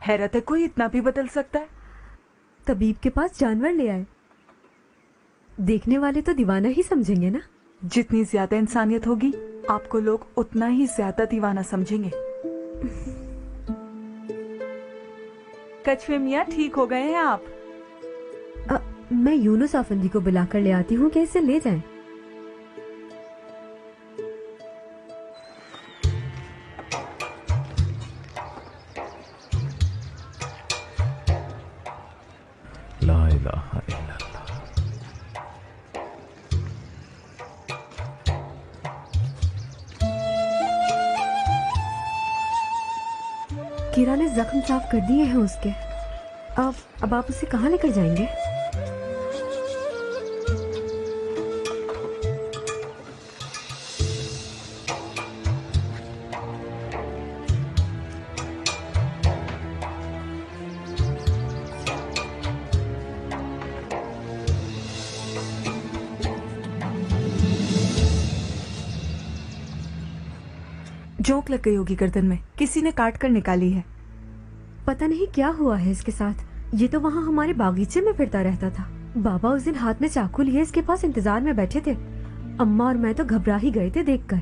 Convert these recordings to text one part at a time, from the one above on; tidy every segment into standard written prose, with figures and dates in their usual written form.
हैरत है कोई इतना भी बदल सकता है। तबीब के पास जानवर ले आए, देखने वाले तो दीवाना ही समझेंगे ना। जितनी ज्यादा इंसानियत होगी आपको लोग उतना ही ज्यादा दीवाना समझेंगे। कछुए मियाँ ठीक हो गए हैं आप? मैं यूनुस आफंदी को बुलाकर ले आती हूँ कि इसे ले जाएं। ला इलाहा इल्लल्लाह। कीरा ने जख्म साफ कर दिए हैं उसके। अब आप उसे कहाँ लेकर जाएंगे? जोंक लग गई होगी गर्दन में, किसी ने काट कर निकाली है। पता नहीं क्या हुआ है इसके साथ। ये तो वहाँ हमारे बागीचे में फिरता रहता था। बाबा उस दिन हाथ में चाकू लिए इसके पास इंतजार में बैठे थे। अम्मा और मैं तो घबरा ही गए थे देखकर।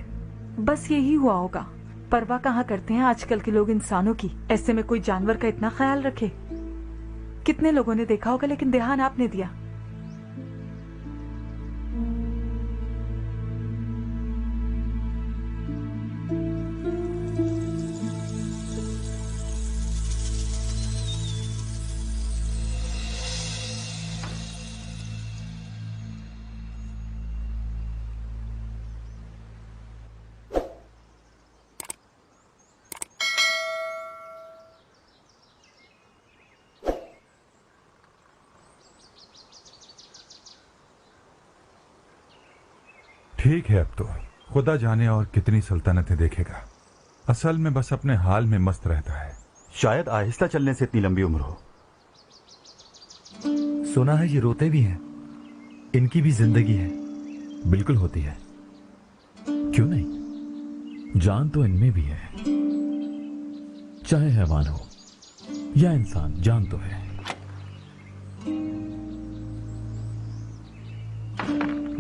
बस यही हुआ होगा। परवाह कहाँ करते हैं आजकल के लोग इंसानों की। ऐसे में कोई जानवर का इतना ख्याल रखे। कितने लोगों ने देखा होगा लेकिन ध्यान आपने दिया। ठीक है, अब तो खुदा जाने और कितनी सल्तनतें देखेगा। असल में बस अपने हाल में मस्त रहता है। शायद आहिस्ता चलने से इतनी लंबी उम्र हो। सुना है ये रोते भी हैं, इनकी भी जिंदगी है। बिल्कुल होती है, क्यों नहीं। जान तो इनमें भी है, चाहे हैवान हो या इंसान, जान तो है।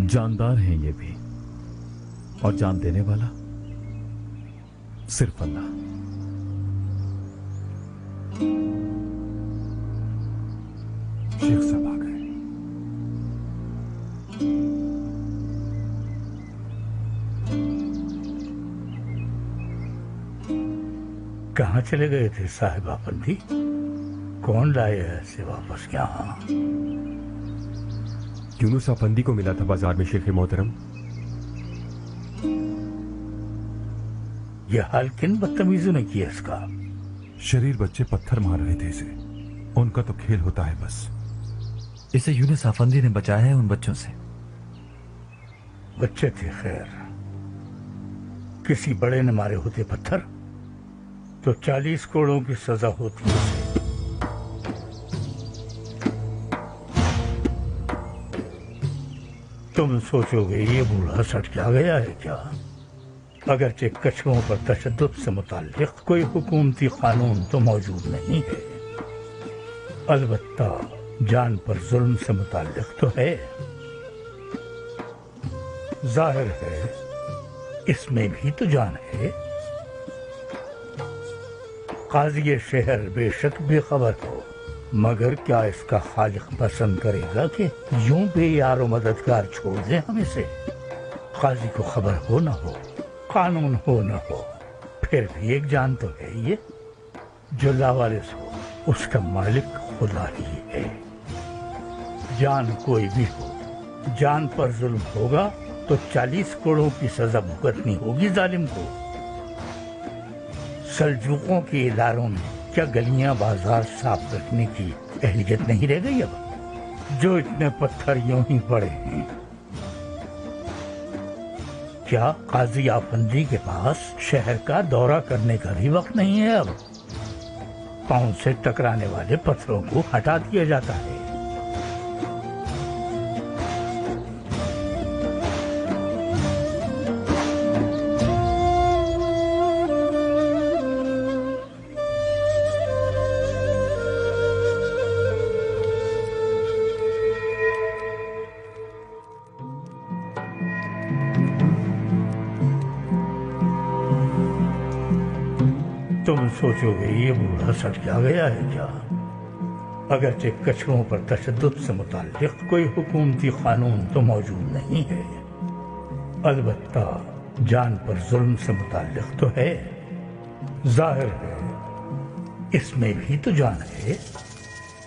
जानदार हैं ये भी, और जान देने वाला सिर्फ अल्लाह। शेख साहब आ गए। कहाँ चले गए थे साहिब आफंदी? कौन लाए ऐसे वापस यहाँ? यूनुस आफंदी को मिला था बाजार में शेख मोहतरम। यह हाल किन बदतमीजों ने किया इसका? शरीर बच्चे पत्थर मार रहे थे इसे। उनका तो खेल होता है बस। इसे यूनुस आफंदी ने बचाया है उन बच्चों से। बच्चे थे खैर, किसी बड़े ने मारे होते पत्थर तो 40 कोड़ों की सजा होती है। तुम सोचोगे ये बूढ़ा सट क्या गया है क्या? अगरचे कछुओं पर तशद्दुद से मुताल्लिक कोई हुकूमती कानून तो मौजूद नहीं है, अलबत्ता जान पर जुल्म से मुताल्लिक तो है। जाहिर है इसमें भी तो जान है। काजी शहर बेशक बेखबर हो, मगर क्या इसका खालिक पसंद करेगा कि यूं बेयार व मददगार छोड़ दें हम इसे? काजी को खबर हो न हो, कानून हो न हो, फिर भी एक जान तो है ये, जो लावारिस हो, उसका मालिक खुदा ही है। जान कोई भी हो, जान पर जुल्म होगा तो 40 कोड़ों की सजा भुगतनी होगी जालिम को। सल्जूकों के इदारों में क्या गलियां बाजार साफ रखने की एहलियत नहीं रह गई अब, जो इतने पत्थर यूं ही पड़े हैं? क्या काजी आफंदी के पास शहर का दौरा करने का भी वक्त नहीं है अब? पांव से टकराने वाले पत्थरों को हटा दिया जाता है। तुम सोचोगे ये बूढ़ा सट क्या गया है क्या? अगरचे कछुओं पर तशद्दुद से मुताल्लिक कोई हुकूमती कानून तो मौजूद नहीं है, अलबत्ता जान पर जुल्म से मुताल्लिक तो है। जाहिर है इसमें भी तो जान है।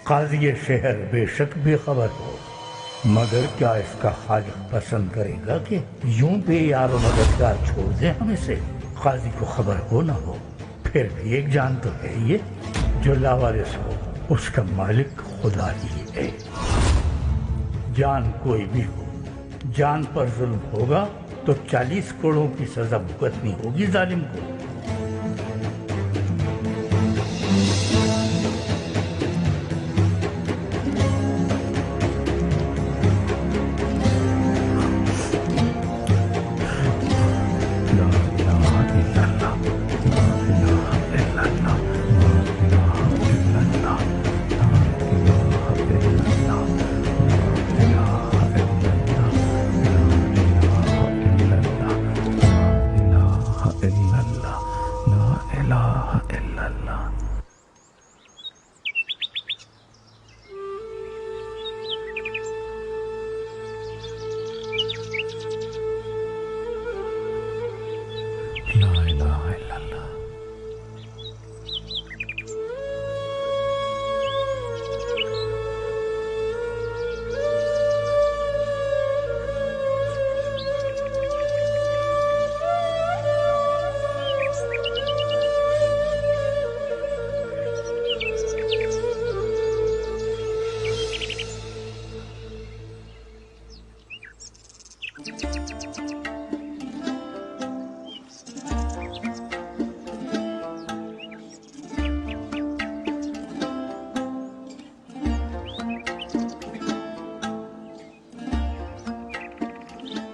काजी शहर बेशक बेखबर हो, मगर क्या इसका खालिक पसंद करेगा कि यूं बेयार मददगार छोड़ दे हमें से? काजी को खबर हो ना हो, फिर भी एक जान तो है ये जो लावारिस हो, उसका मालिक खुदा ही है। जान कोई भी हो, जान पर जुल्म होगा तो 40 करोड़ों की सजा भुगतनी होगी जालिम को।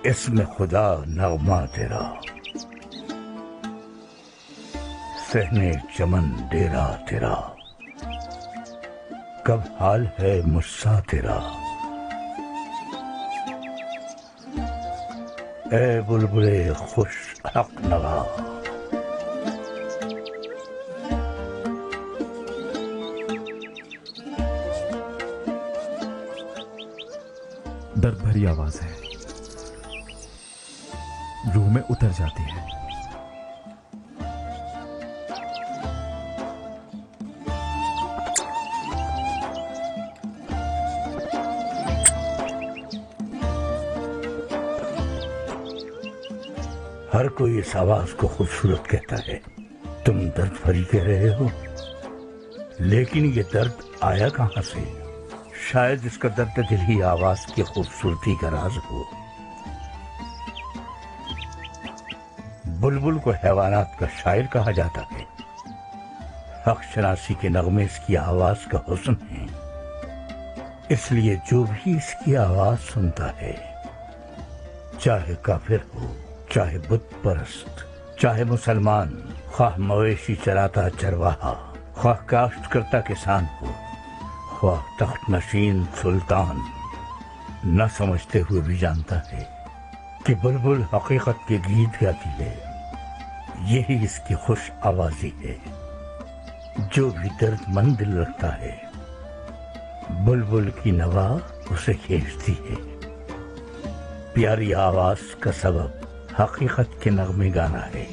इसमें खुदा नगमा तेरा, सहने चमन डेरा तेरा, कब हाल है मुस्सा तेरा। ए बुलबुले खुश हक नवा, दर्द भरी आवाज है, रूह में उतर जाती है। हर कोई इस आवाज को खूबसूरत कहता है, तुम दर्द भरी कह रहे हो, लेकिन ये दर्द आया कहां से? शायद इसका दर्द दिल ही आवाज की खूबसूरती का राज हो। बुलबुल को हैवानात का शायर कहा जाता है। हक शनासी के नगमे इसकी आवाज का हुस्न है, इसलिए जो भी इसकी आवाज सुनता है, चाहे काफिर हो, चाहे बुत परस्त, चाहे मुसलमान, ख्वाह मवेशी चराता चरवाहा, ख्वाह काश्त करता किसान हो, ख्वाह तख्त नशीन सुल्तान, न समझते हुए भी जानता है कि बुलबुल हकीकत के गीत गाती है। यही इसकी खुश आवाजी है। जो भी दर्दमंद दिल रखता है, बुलबुल की नवा उसे खींचती है। प्यारी आवाज का सबब हकीकत के नगमे गाना है।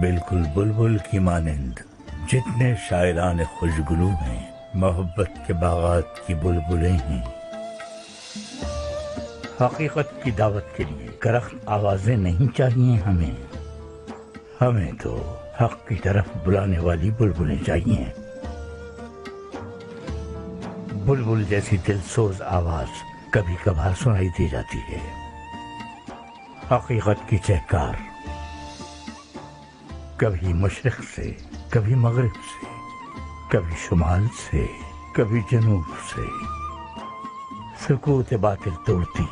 बिल्कुल बुलबुल की मानिंद जितने शायरान खुशगुलू हैं, मोहब्बत के बागात की बुलबुलें हैं। हकीकत की दावत के लिए करख्त आवाजें नहीं चाहिए हमें तो हक की तरफ बुलाने वाली बुलबुलें चाहिए। बुलबुल जैसी दिलसोज आवाज कभी कभार सुनाई दी जाती है। हकीकत की चहकार कभी मशरिक से, कभी मगरिब से, कभी शुमाल से, कभी जनूब से सुकूत बातिल तोड़ती,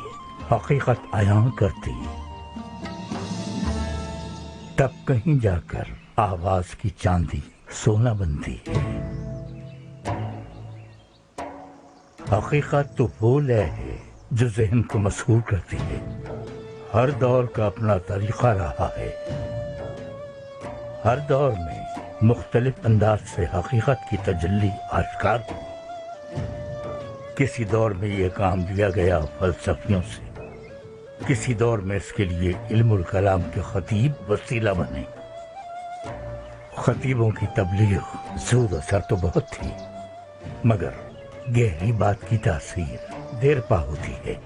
हकीकत आयां करती, तब कहीं जाकर आवाज की चांदी सोना बनती है। हकीकत तो वो लय है जो ज़हन को मसहूर करती है। हर दौर का अपना तरीका रहा है। हर दौर में मुख्तलिफ अंदाज से हकीकत की तजल्ली आश्कार हो। किसी दौर में ये काम लिया गया फलसफियों से, किसी दौर में इसके लिए इल्मुल कलाम के खतीब वसीला बने। खतीबों की तबलीग सूद असर तो बहुत थी, मगर गहरी बात की तासीर देर पा होती है,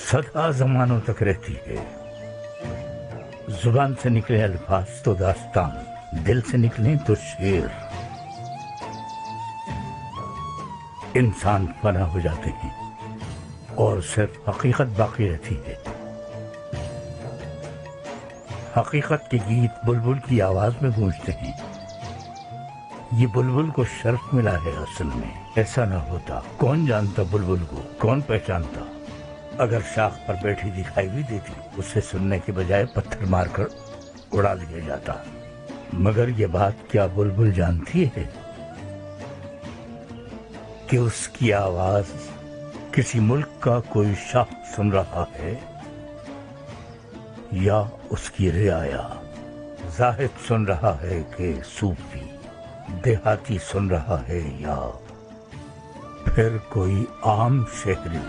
सदा जमानों तक रहती है। जुबान से निकले अल्फाज तो दास्तान, दिल से निकले तो शेर। इंसान फना हो जाते हैं और सिर्फ हकीकत बाकी रहती है। हकीकत के गीत बुलबुल की आवाज में गूंजते हैं। ये बुलबुल को शर्फ मिला है असल में, ऐसा ना होता कौन जानता बुलबुल को, कौन पहचानता। अगर शाख पर बैठी दिखाई भी देती, उसे सुनने के बजाय पत्थर मारकर उड़ा दिया जाता। मगर ये बात क्या बुलबुल जानती है कि उसकी आवाज किसी मुल्क का कोई शाह सुन रहा है या उसकी रियाया? जाहिद सुन रहा है कि सूफी, देहाती सुन रहा है या फिर कोई आम शहरी?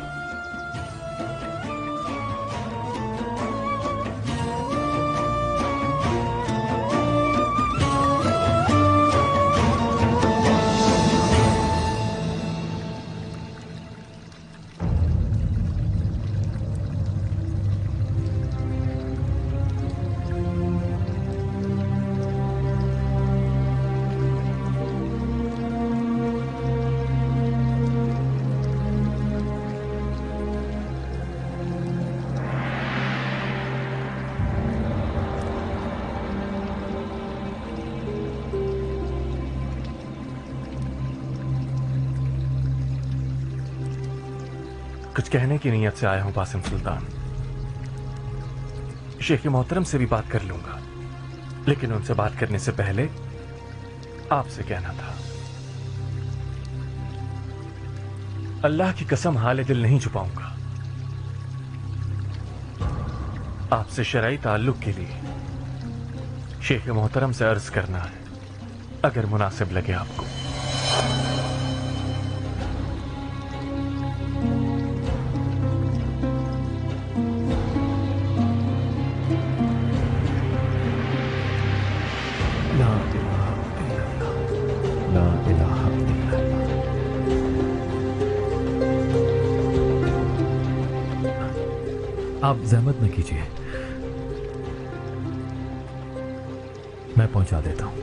कुछ कहने की नीयत से आया हूं बासिम सुल्तान। शेख मोहतरम से भी बात कर लूंगा, लेकिन उनसे बात करने से पहले आपसे कहना था। अल्लाह की कसम हाले दिल नहीं छुपाऊंगा। आपसे शरई ताल्लुक के लिए शेख मोहतरम से अर्ज करना है, अगर मुनासिब लगे आपको। आप जहमत न कीजिए, मैं पहुंचा देता हूं।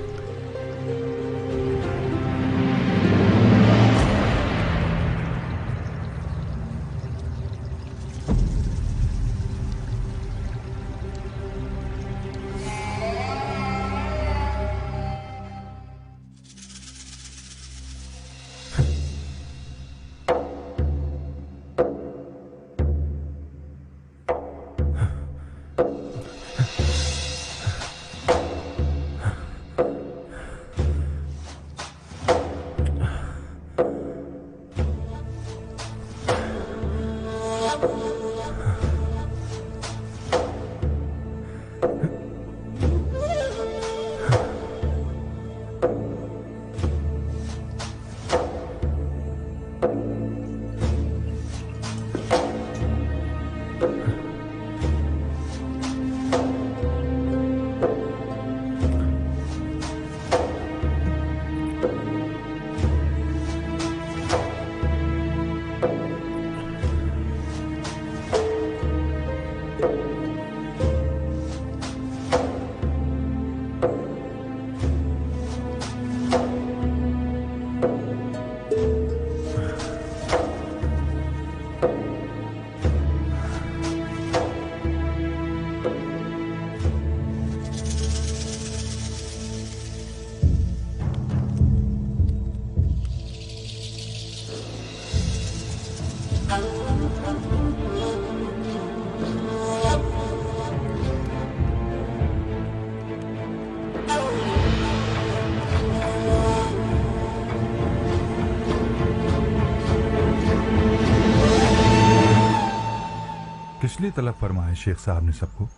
किस लिए तलब फरमाया शेख साहब ने सबको?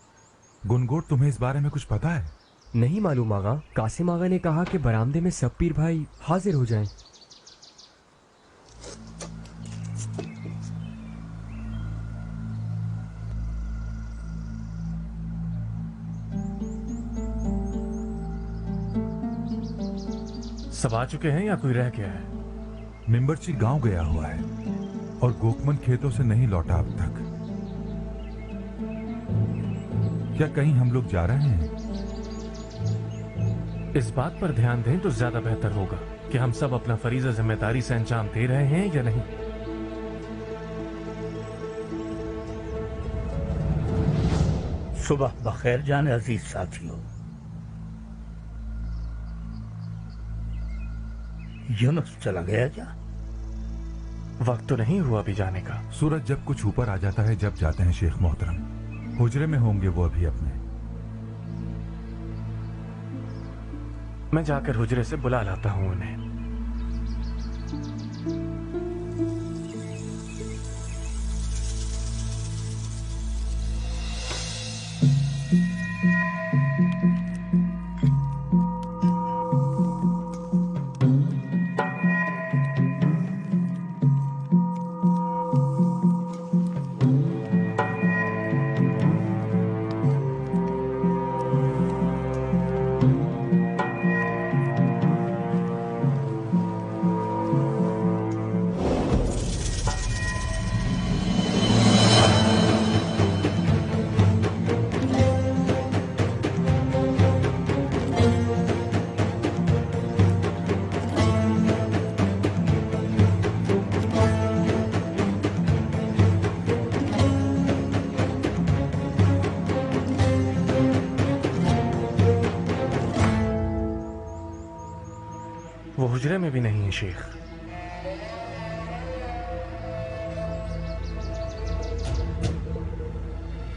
गुनगोट, तुम्हें इस बारे में कुछ पता है? नहीं मालूम आगा। कासिम आगा ने कहा कि बरामदे में सब पीर भाई हाजिर हो जाएं। सब आ चुके हैं या कोई रह गया है? मिंबरची गांव गया हुआ है और गोकमन खेतों से नहीं लौटा अब तक। क्या कहीं हम लोग जा रहे हैं? इस बात पर ध्यान दें तो ज्यादा बेहतर होगा कि हम सब अपना फरीजा जिम्मेदारी से अंजाम दे रहे हैं या नहीं। सुबह बखैर जाने अजीज साथियों। यूनुस चला गया क्या? वक्त तो नहीं हुआ अभी जाने का। सूरज जब कुछ ऊपर आ जाता है जब जाते हैं शेख मोहतरम। हुजरे में होंगे वो अभी अपने। मैं जाकर हुजरे से बुला लाता हूं उन्हें। वो हुजरे में भी नहीं है शेख।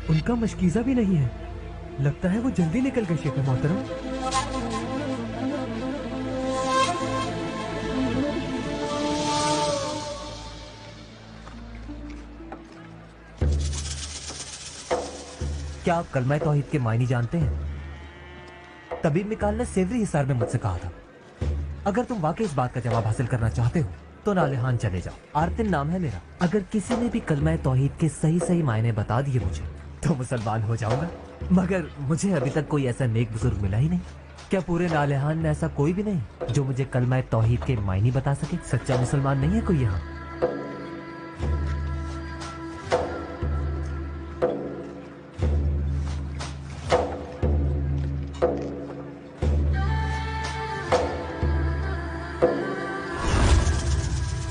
उनका मशकीज़ा भी नहीं है। लगता है वो जल्दी निकल गए शेख मोहतरम। क्या आप कलमा तौहीद के मायने जानते हैं? तबीब मिकाल ने सेवरी हिसार में मुझसे कहा था, अगर तुम वाकई इस बात का जवाब हासिल करना चाहते हो तो नालेहान चले जाओ। आरतिन नाम है मेरा। अगर किसी ने भी कलमा तौहीद के सही सही मायने बता दिए मुझे तो मुसलमान हो जाऊंगा। मगर मुझे अभी तक कोई ऐसा नेक बुजुर्ग मिला ही नहीं। क्या पूरे नालेहान में ऐसा कोई भी नहीं जो मुझे कलमा तौहीद के मायने बता सके? सच्चा मुसलमान नहीं है कोई यहाँ?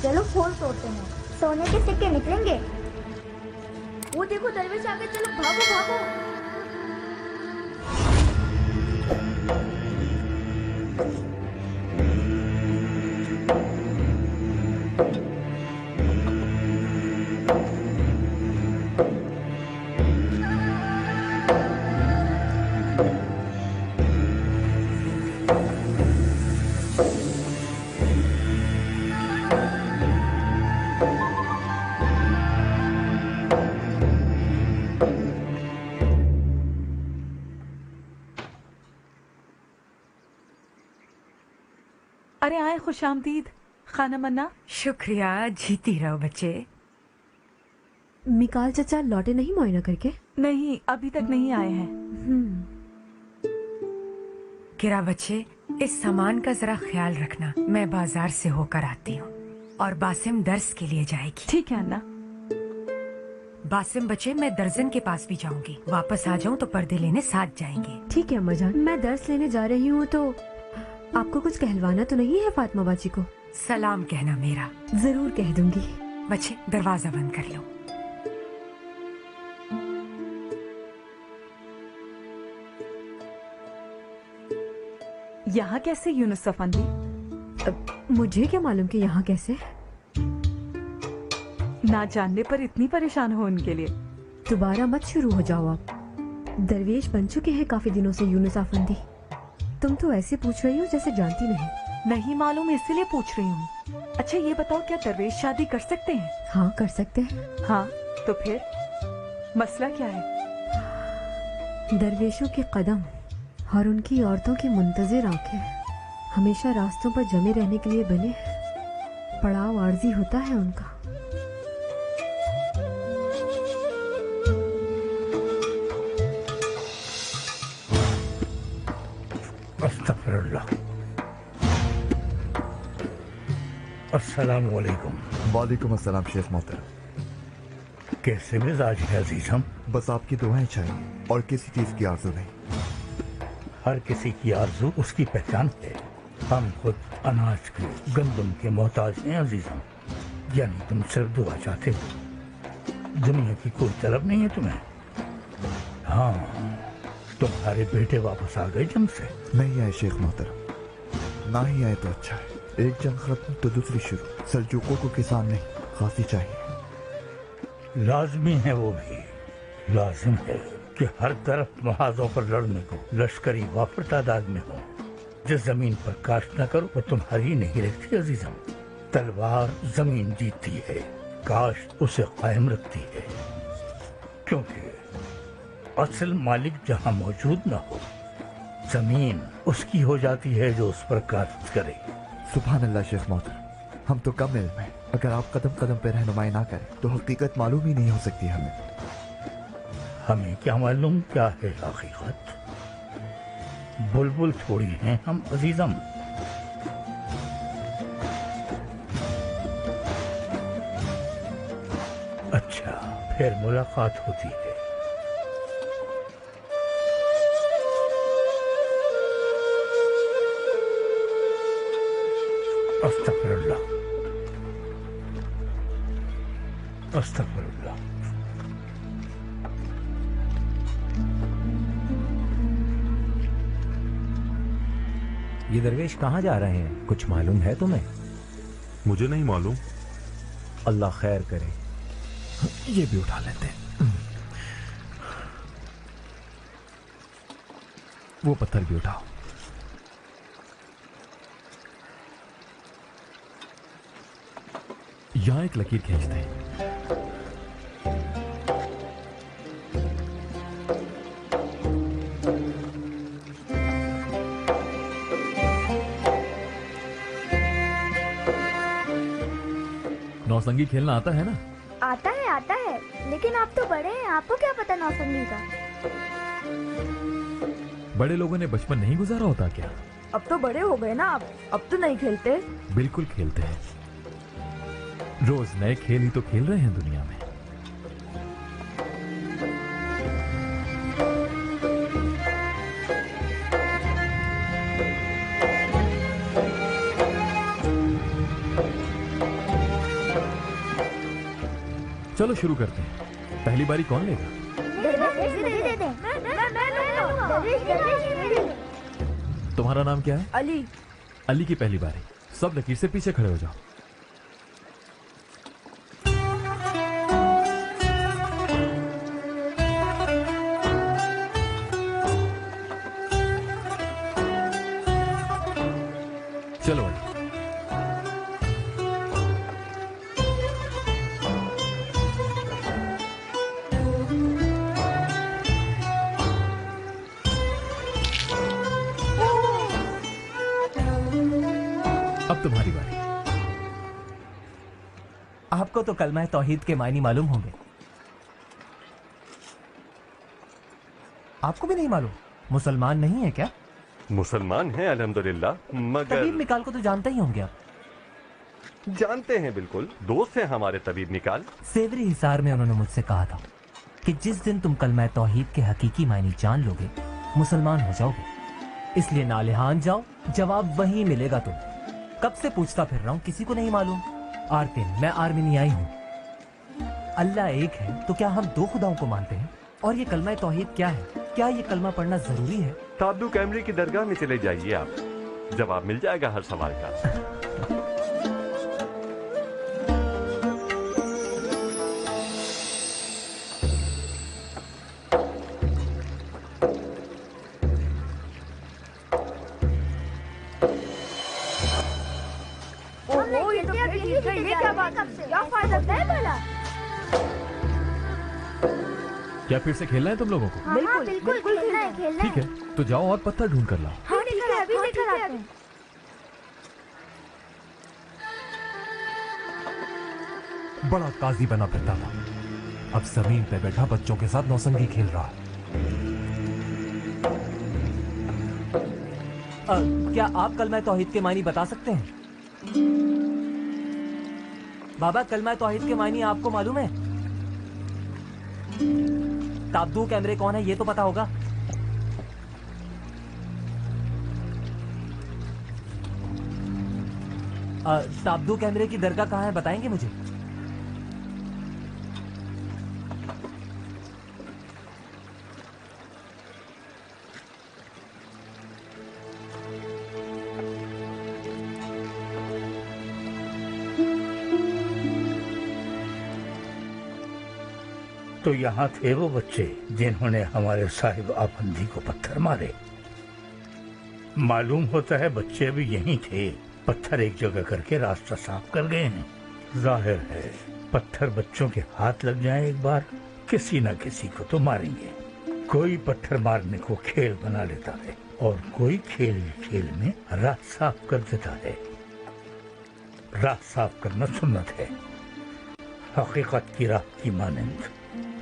चलो फोन तोड़ते हैं, सोने के सिक्के निकलेंगे। वो देखो दरवेश आ गए, चलो भागो भागो। अरे आए, खुश आमदीद खाना मन्ना। शुक्रिया, जीती रहो बच्चे। मिकाल चाचा लौटे नहीं मुआयना करके? नहीं, अभी तक नहीं आए हैं। किरा बच्चे, इस सामान का जरा ख्याल रखना। मैं बाजार से होकर आती हूँ और बासिम दर्स के लिए जाएगी। ठीक है अन्ना। बासिम बच्चे, मैं दर्जन के पास भी जाऊंगी। वापस आ जाऊं तो पर्दे लेने साथ जाएंगे। ठीक है अम्मा जान। मैं दर्स लेने जा रही हूँ तो आपको कुछ कहलवाना तो नहीं है फातिमा बाजी को? सलाम कहना मेरा। जरूर कह दूंगी। बच्चे दरवाजा बंद कर लो। यहाँ कैसे यूनुस अफंदी? मुझे क्या मालूम कि यहाँ कैसे? ना जानने पर इतनी परेशान हो उनके लिए। दोबारा मत शुरू हो जाओ आप। दरवेश बन चुके हैं काफी दिनों से यूनुस अफंदी। तुम तो ऐसे पूछ रही हो जैसे जानती नहीं। नहीं मालूम इसलिए पूछ रही हूँ। अच्छा ये बताओ, क्या दरवेश शादी कर सकते हैं? हाँ कर सकते हैं। हाँ तो फिर मसला क्या है? दरवेशों के कदम और उनकी औरतों की मुंतजिर आंखें हमेशा रास्तों पर जमे रहने के लिए बने हैं। पड़ाव आर्जी होता है उनका। अस्तगफिरुल्लाह। अस्सलाम वालेकुम। वालेकुम अस्सलाम शेख मोहतरम। कैसे मिजाज है अजीजम? बस आपकी दुआएं चाहिए और किसी चीज की आरज़ू नहीं। हर किसी की आरज़ू उसकी पहचान है। हम खुद अनाज के गंदम के मोहताज हैं अजीजम। यानी तुम सिर्फ दुआ चाहते हो, दुनिया की कोई तलब नहीं है तुम्हें। हाँ, तुम्हारे बेटे वापस आ गए जंग से? नहीं आए शेख मोहतरम, ना ही आए तो अच्छा है। एक जंग खत्म तो दूसरी शुरू। सल्जूकों को किसान नहीं, खासी चाहिए। लाजमी है, वो भी लाजिम है कि हर तरफ महाजों पर लड़ने को लश्करी वाफर तादाद में हो। जिस जमीन पर काश्त न करो वो तुम्हारी नहीं रहती अजीजम। तलवार जमीन जीतती है, काश्त उसे कायम रखती है। क्योंकि असल मालिक जहां मौजूद न हो, जमीन उसकी हो जाती है जो उस पर काश्त करे। सुभान अल्लाह शेख मोहतरम, हम तो कम इल्म है। अगर आप कदम कदम पे रहनुमाई ना करें तो हकीकत मालूम ही नहीं हो सकती हमें। हमें क्या मालूम क्या है हकीकत? बुलबुल थोड़ी हैं हम अजीजम। अच्छा, फिर मुलाकात होती है। अस्तगफिरुल्लाह, अस्तगफिरुल्लाह। ये दरवेश कहाँ जा रहे हैं, कुछ मालूम है तुम्हें? मुझे नहीं मालूम। अल्लाह खैर करे। ये भी उठा लेते हैं। वो पत्थर भी उठाओ। यहां एक लकीर खींचते हैं। नौसंगी खेलना आता है ना? आता है, लेकिन आप तो बड़े हैं, आपको क्या पता नौसंगी का? बड़े लोगों ने बचपन नहीं गुजारा होता क्या? अब तो बड़े हो गए ना आप, अब तो नहीं खेलते। बिल्कुल खेलते हैं। रोज नए खेल ही तो खेल रहे हैं दुनिया में। चलो शुरू करते हैं। पहली बारी कौन लेगा? तुम्हारा नाम क्या है? अली। अली की पहली बारी। सब लकीर से पीछे खड़े हो जाओ। चलो अली। अब तुम्हारी बारी। आपको तो कलमा तौहीद के मायने मालूम होंगे। आपको भी नहीं मालूम? मुसलमान नहीं है क्या? मुसलमान हैं अल्हम्दुलिल्लाह, मगर तबीब मिकाल को तो जानते ही होंगे आप। जानते हैं, बिल्कुल दोस्त हैं हमारे तबीब मिकाल। सेवरी हिसार में उन्होंने मुझसे कहा था कि जिस दिन तुम कलमा तौहीद के हकीकी मायने जान लोगे, मुसलमान हो जाओगे। इसलिए नालिहान जाओ, जवाब वहीं मिलेगा। तुम कब से पूछता फिर रहा हूँ, किसी को नहीं मालूम। आर्तिन, मैं आर्मीनियाई हूँ। अल्लाह एक है तो क्या हम दो खुदाओं को मानते हैं? और ये कलमा तौहीद क्या है? क्या ये कलमा पढ़ना जरूरी है? ताब्दू कैमरे की दरगाह में चले जाइए आप, जवाब मिल जाएगा हर सवाल का। ओहो, ये तो ये क्या बात है? क्या फायदा है भला? क्या फिर से खेलना है तुम लोगों को? हाँ, बिल्कुल खेलना है। ठीक है, तो जाओ और पत्थर ढूंढ कर लाओ। हाँ ठीक है, अभी लेकर आते हैं। बड़ा काजी बना फिरता था, अब जमीन पे बैठा बच्चों के साथ नौसंगी खेल रहा है। क्या आप कलमा तौहीद के मायने बता सकते हैं? बाबा, कलमा तौहीद के मायने आपको मालूम है? ताब्दू कैमरे कौन है ये तो पता होगा। ताब्दू कैमरे की दरगाह कहाँ है, बताएंगे मुझे? तो यहाँ थे वो बच्चे जिन्होंने हमारे साहिब आफंदी को पत्थर मारे। मालूम होता है बच्चे अभी यहीं थे, पत्थर एक जगह करके रास्ता साफ कर गए हैं। जाहिर है पत्थर बच्चों के हाथ लग जाए एक बार, किसी न किसी को तो मारेंगे। कोई पत्थर मारने को खेल बना लेता है और कोई खेल खेल में राह साफ कर देता है। राह साफ करना सुन्नत है, हकीकत की राह की मानंद।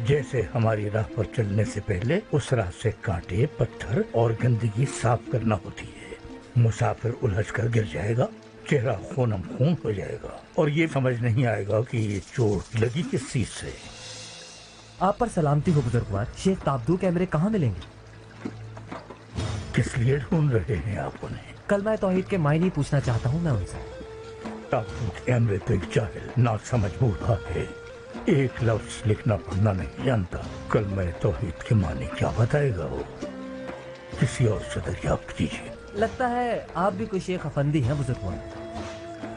जैसे हमारी राह पर चलने से पहले उस राह से कांटे, पत्थर और गंदगी साफ करना होती है। मुसाफिर उलझ कर गिर जाएगा, चेहरा खूनम खून हो जाएगा और ये समझ नहीं आएगा कि ये चोट लगी किस चीज से। आप पर सलामती हो बुजुर्गवार, शेख ताब्दू कैमरे कहाँ मिलेंगे? किस लिए ढूंढ रहे हैं आप उन्हें? कलमा तौहीद के मायने पूछना चाहता हूँ मैं उनसे। ताब्दू कैमरे तो एक जाहिल ना समझ बूढ़ा है, एक लफ्ज लिखना पढ़ना नहीं जानता। कलमा तौहीद के माने क्या बताएगा वो? किसी और से दरियाफ्त कीजिए। लगता है आप भी कोई शेख अफंदी हैं बुजुर्गवार।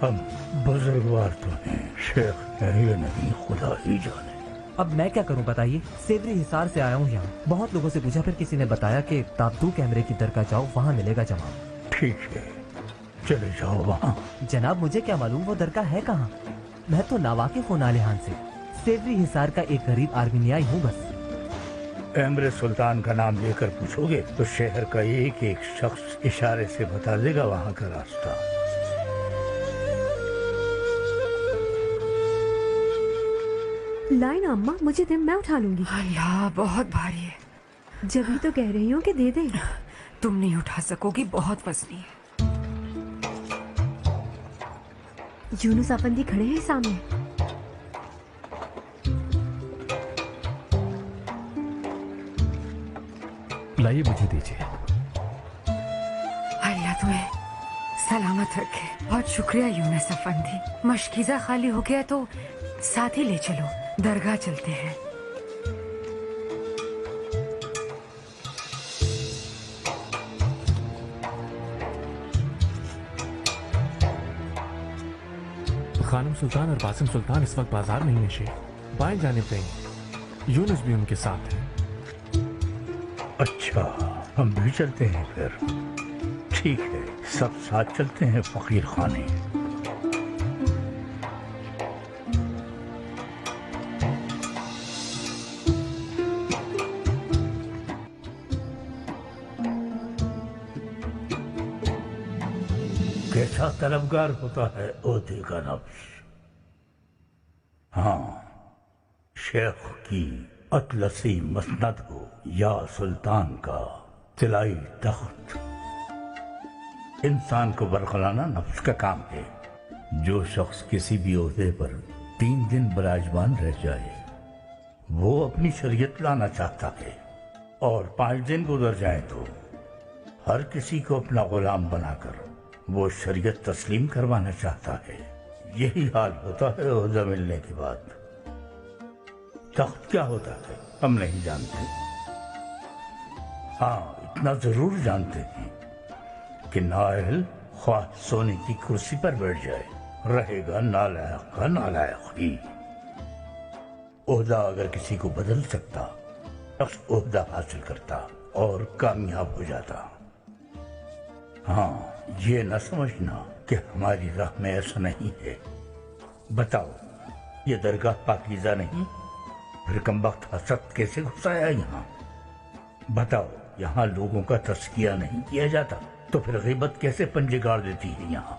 हम बुजुर्गवार तो हैं, शेख है ये नहीं खुदा ही जाने। अब मैं क्या करूं बताइए? सेवरी हिसार से आया हूं यहाँ, बहुत लोगों से पूछा, फिर किसी ने बताया कि ताब्दू कैमरे की दरगाह जाओ, वहाँ मिलेगा जवाब। ठीक है, चले जाओ वहाँ। जनाब मुझे क्या मालूम वो दरगाह है कहाँ? मैं तो नावाकिफ हूँ नालेहान से, सेवरी हिसार का एक गरीब आर्मीनियाई हूँ बस। एमरे सुल्तान का नाम लेकर पूछोगे तो शहर का एक एक शख्स इशारे से बता देगा वहाँ का रास्ता। लाइन अम्मा, मुझे दे, मैं उठा लूंगी। अल्लाह बहुत भारी है। जब ही तो कह रही हूँ कि दे दे। तुम नहीं उठा सकोगी, बहुत वजनी है। यूनुस अफंदी खड़े हैं सामने। लाइए मुझे दीजिए। अल्लाह तुम्हें सलामत रखे। बहुत शुक्रिया यूनुस अफंदी। मशकीज़ा खाली हो गया तो साथ ही ले चलो, दरगाह चलते हैं। खानम सुल्तान और बासिम सुल्तान इस वक्त बाजार में ही है शेख, बाएं जानिब गए। यूनुस भी उनके साथ है। अच्छा, हम भी चलते हैं फिर। ठीक है, सब साथ चलते हैं फकीर खाने। कैसा तलबगार होता है ओहदे का नफ्स। हाँ, शेख की अतलसी मसनद हो या सुल्तान का तिलाई तख्त, इंसान को बरकराना नफ्स का काम है। जो शख्स किसी भी ओहदे पर 3 दिन विराजमान रह जाए वो अपनी शरीयत लाना चाहता है, और 5 दिन गुजर जाए तो हर किसी को अपना गुलाम बनाकर वो शरीयत तस्लीम करवाना चाहता है। यही हाल होता है ओहदा मिलने के बाद। तख्त क्या होता है हम नहीं जानते। हाँ, इतना जरूर जानते हैं कि नाअहल ख्वाह सोने की कुर्सी पर बैठ जाए, रहेगा नालायक का नालायक ही। ओहदा अगर किसी को बदल सकता, शख्स ओहदा हासिल करता और कामयाब हो जाता। हाँ, ये न समझना कि हमारी राह में ऐसा नहीं है। बताओ, ये दरगाह पाकीज़ा नहीं? फिर कमबख्त हसद कैसे घुसाया यहाँ? बताओ, यहाँ लोगों का तस्किया नहीं किया जाता तो फिर गीबत कैसे पंजे गाड़ देती है यहाँ?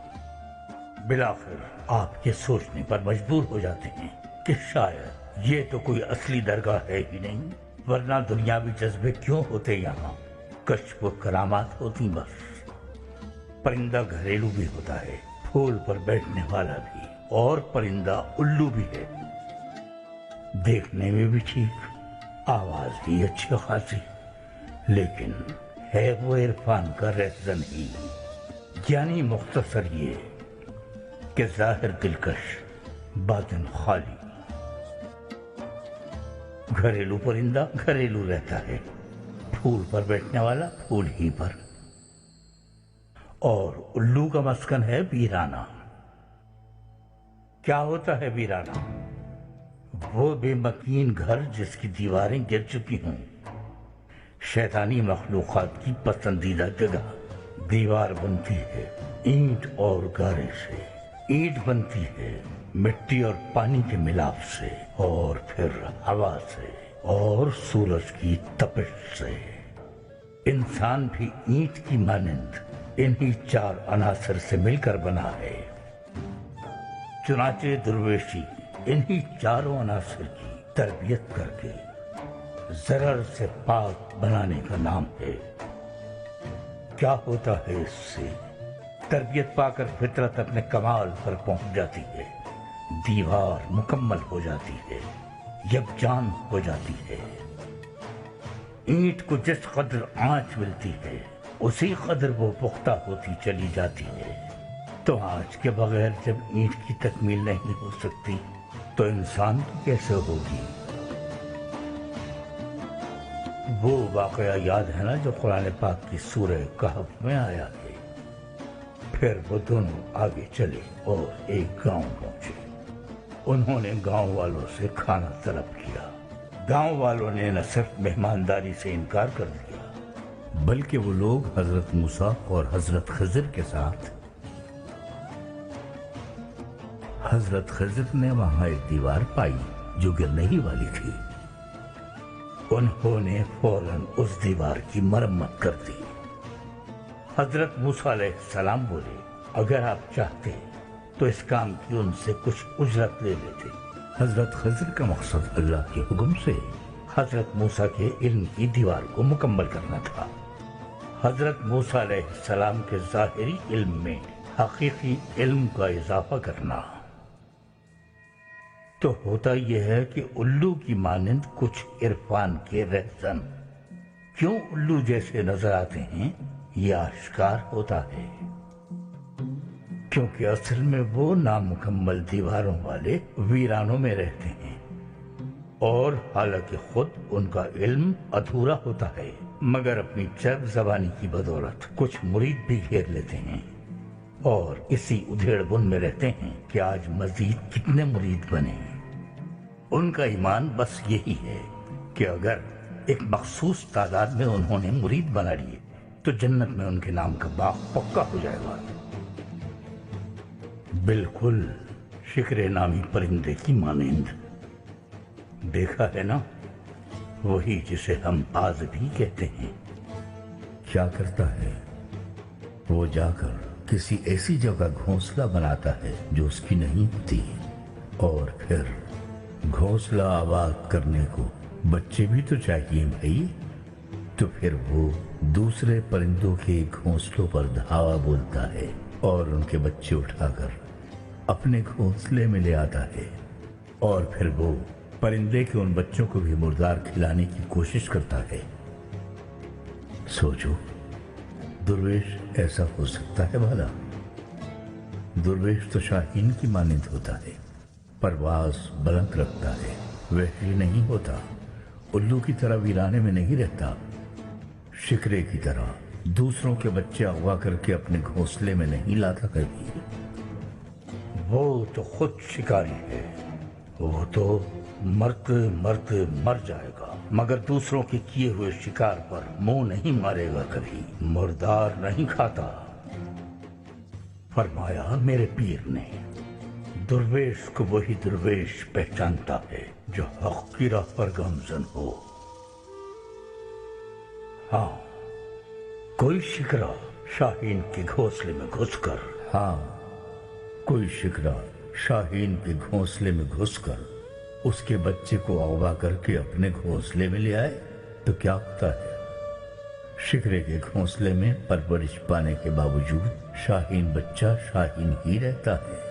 बिलाखिर आप ये सोचने पर मजबूर हो जाते हैं कि शायद ये तो कोई असली दरगाह है ही नहीं, वरना दुनियावी जज्बे क्यों होते यहाँ? कश्फ व करामात होती बस। परिंदा घरेलू भी होता है, फूल पर बैठने वाला भी, और परिंदा उल्लू भी है, देखने में भी ठीक, आवाज भी अच्छी खासी, लेकिन है वो इरफान का रहज़न ही। यानी मुख्तसर ये कि जाहिर दिलकश, बातिन खाली। घरेलू परिंदा घरेलू रहता है, फूल पर बैठने वाला फूल ही पर, और उल्लू का मस्कन है वीराना। क्या होता है वीराना? वो बेमकीन घर जिसकी दीवारें गिर चुकी हों, शैतानी मखलूकात की पसंदीदा जगह। दीवार बनती है ईंट और गारे से, ईंट बनती है मिट्टी और पानी के मिलाप से, और फिर हवा से, और सूरज की तपिश से। इंसान भी ईंट की मानंद इन्हीं चार अनासर से मिलकर बना है। चुनाचे दुर्वेशी इन्हीं चारों अनासर की तरबियत करके जरर से पाक बनाने का नाम है। क्या होता है इससे? तरबियत पाकर फितरत अपने कमाल पर पहुंच जाती है, दीवार मुकम्मल हो जाती है, यकजान हो जाती है। ईंट को जिस कदर आंच मिलती है उसी कदर वो पुख्ता होती चली जाती है। तो आंच के बगैर जब ईंट की तकमील नहीं हो सकती तो इंसान की कैसे होगी? वो वाकया याद है ना जो कुरान पाक की सूरह कहफ में आया है। फिर वो दोनों आगे चले और एक गांव पहुंचे। उन्होंने गांव वालों से खाना तलब किया। गांव वालों ने न सिर्फ मेहमानदारी से इनकार कर दिया, बल्कि वो लोग हजरत मूसा और हजरत खिज़र के साथ, हजरत खिज़र ने वहां एक दीवार पाई जो गिरने ही वाली थी। उन्होंने फौरन उस दीवार की मरम्मत कर दी। हजरत मूसा अलैहिस्सलाम बोले, अगर आप चाहते तो इस काम की उनसे कुछ उजरत ले लेते। हजरत खिज़र का मकसद अल्लाह के हुक्म से हजरत मूसा के इल्म की दीवार को मुकम्मल करना था। हजरत मूसा अलैहिस्सलाम के ज़ाहिरी इल्म में हकीकी इल्म का इजाफा करना। तो होता यह है कि उल्लू की मानंद कुछ इरफान के रहज़न क्यों उल्लू जैसे नजर आते हैं, यह आश्कार होता है, क्योंकि असल में वो नामुकम्मल दीवारों वाले वीरानों में रहते हैं, और हालांकि खुद उनका इल्म अधूरा होता है, मगर अपनी चर्ब ज़बानी की बदौलत कुछ मुरीद भी घेर लेते हैं, और इसी उधेड़ बुन में रहते हैं कि आज मजीद कितने मुरीद बने। उनका ईमान बस यही है कि अगर एक मखसूस तादाद में उन्होंने मुरीद बना लिए तो जन्नत में उनके नाम का बाग पक्का हो जाएगा। बिल्कुल शिकरे नामी परिंदे की मानंद। देखा है ना, वही जिसे हम बाज भी कहते हैं। क्या करता है वो? जाकर किसी ऐसी जगह घोंसला बनाता है जो उसकी नहीं होती, और फिर घोंसला आबाद करने को बच्चे भी तो चाहिए भाई। तो फिर वो दूसरे परिंदों के घोंसलों पर धावा बोलता है और उनके बच्चे उठाकर अपने घोंसले में ले आता है, और फिर वो परिंदे के उन बच्चों को भी मुर्दार खिलाने की कोशिश करता है। सोचो, दुर्वेश ऐसा हो सकता है भला? दुर्वेश तो शाहीन की मानंद होता है, परवाज बुलंद रखता है, वहशी नहीं होता, उल्लू की तरह वीराने में नहीं रहता, शिकरे की तरह दूसरों के बच्चे अगवा करके अपने घोंसले में नहीं लाता कभी। वो तो खुद शिकारी है, वो तो मरते मरते मर जाएगा, मगर दूसरों के किए हुए शिकार पर मुंह नहीं मारेगा कभी, मुर्दार नहीं खाता। फरमाया मेरे पीर ने, दुर्वेश को वही दुर्वेश पहचानता है जो हक की राह पर गामजन हो। हाँ, कोई शिकरा शाहीन के घोंसले में घुसकर, कोई शिकरा शाहीन के घोंसले में घुसकर उसके बच्चे को अगवा करके अपने घोंसले में ले आए तो क्या होता है? शिकरे के घोंसले में परवरिश पाने के बावजूद शाहीन बच्चा शाहीन ही रहता है।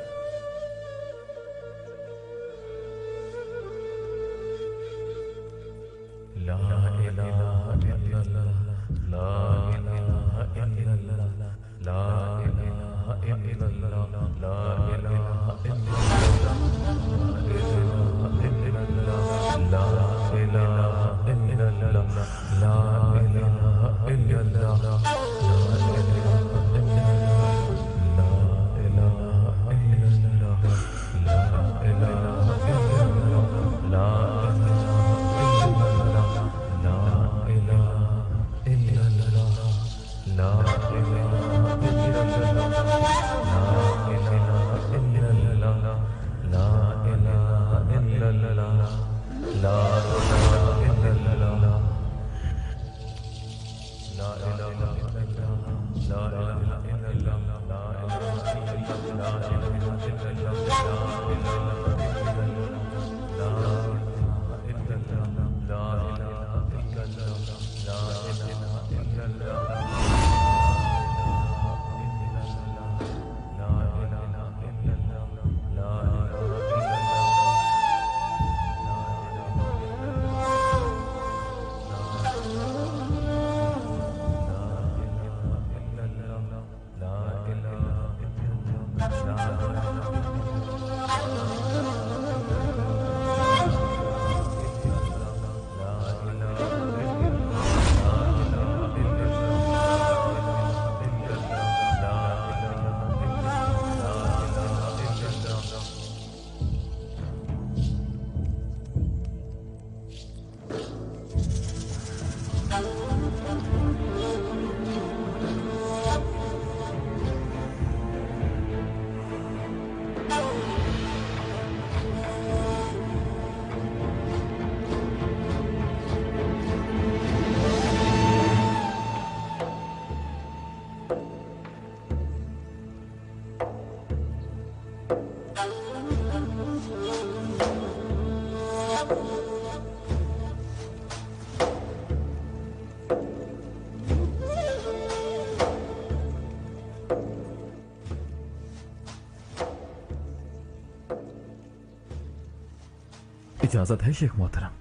इजाजत है शेख मोहतरम?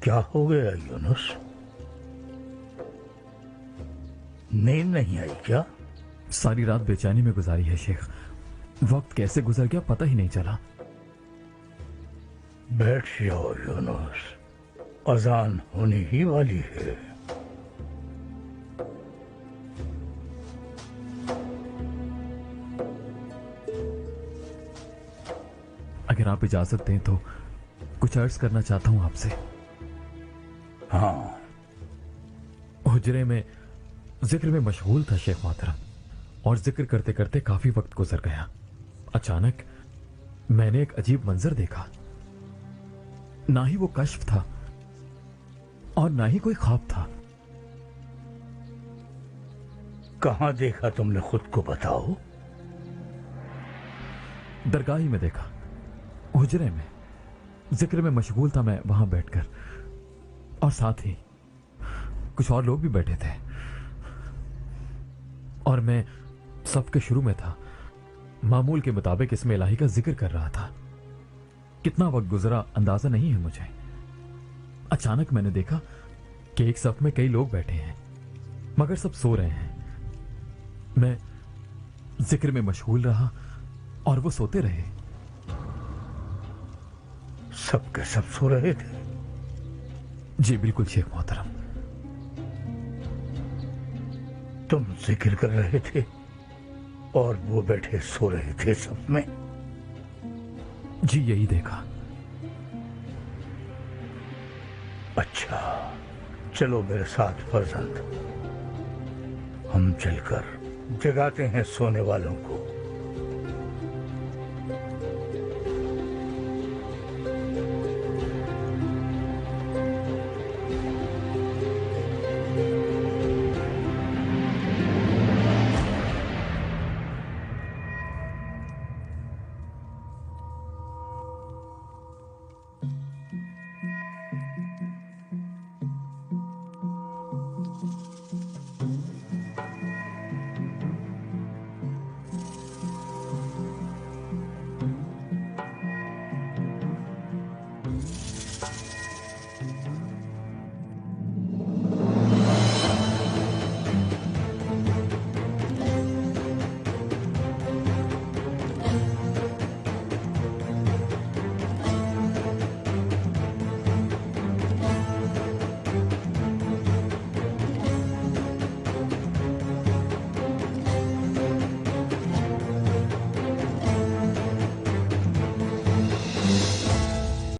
क्या हो गया यूनुस? नींद नहीं आई क्या? सारी रात बेचैनी में गुजारी है शेख। वक्त कैसे गुजर गया पता ही नहीं चला। बैठ जाओ यूनुस, अजान होने ही वाली है। अगर आप इजाजत दें तो कुछ अर्ज करना चाहता हूं आपसे। हाँ। हुजरे में जिक्र में मशगूल था शेख मोहतरम, और जिक्र करते करते काफी वक्त गुजर गया। अचानक मैंने एक अजीब मंजर देखा। ना ही वो कश्फ था और ना ही कोई ख्वाब था। कहां देखा तुमने? खुद को बताओ। दरगाह ही में देखा, हुजरे में। जिक्र में मशगूल था मैं वहां बैठकर, और साथ ही कुछ और लोग भी बैठे थे, और मैं सबके शुरू में था। मामूल के मुताबिक इसमें इलाही का जिक्र कर रहा था। कितना वक्त गुजरा अंदाजा नहीं है मुझे। अचानक मैंने देखा कि एक सफ में कई लोग बैठे हैं, मगर सब सो रहे हैं। मैं जिक्र में मशगूल रहा और वो सोते रहे। सब के सब सो रहे थे? जी बिल्कुल शेख मोहतरम। तुम जिक्र कर रहे थे और वो बैठे सो रहे थे सब में? जी यही देखा। अच्छा, चलो मेरे साथ फर्जंद, हम चलकर जगाते हैं सोने वालों को।